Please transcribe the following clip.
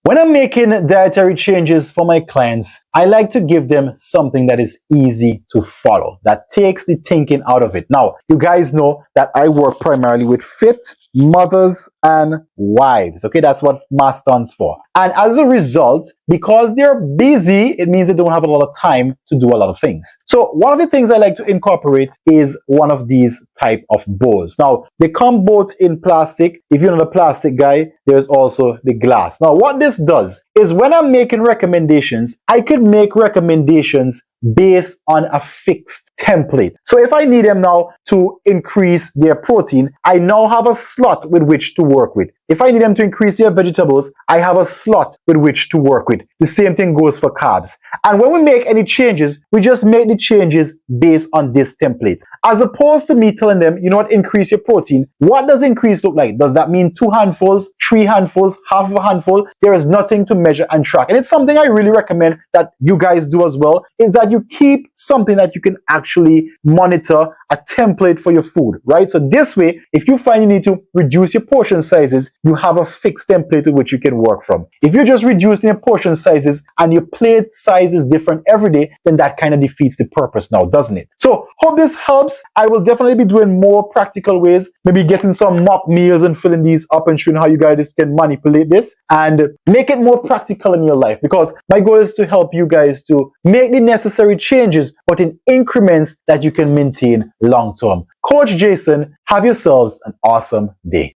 When I'm making dietary changes for my clients, I like to give them something that is easy to follow, that takes the thinking out of it. Now, you guys know that I work primarily with fit mothers and wives. Okay, that's what MAS stands for. And as a result, because they're busy, it means they don't have a lot of time to do a lot of things. So one of the things I like to incorporate is one of these type of bowls. Now, they come both in plastic. If you're not a plastic guy, there's also the glass. Now, what this does is when I'm making recommendations, I could make recommendations based on a fixed template. So if I need them now to increase their protein, I now have a slot with which to work with. If I need them to increase their vegetables, I have a slot with which to work with. The same thing goes for carbs. And when we make any changes, we just make the changes based on this template. As opposed to me telling them, you know what, increase your protein. What does increase look like? Does that mean 2 handfuls, 3 handfuls, half of a handful? There is nothing to measure and track. And it's something I really recommend that you guys do as well, is that you keep something that you can actually monitor, a template for your food, right? So this way, if you find you need to reduce your portion sizes, you have a fixed template with which you can work from. If you're just reducing your portion sizes and your plate size is different every day, then that kind of defeats the purpose now, doesn't it? So hope this helps. I will definitely be doing more practical ways, maybe getting some mock meals and filling these up and showing how you guys can manipulate this and make it more practical in your life, because my goal is to help you guys to make the necessary changes, but in increments that you can maintain long term. Coach Jason, have yourselves an awesome day.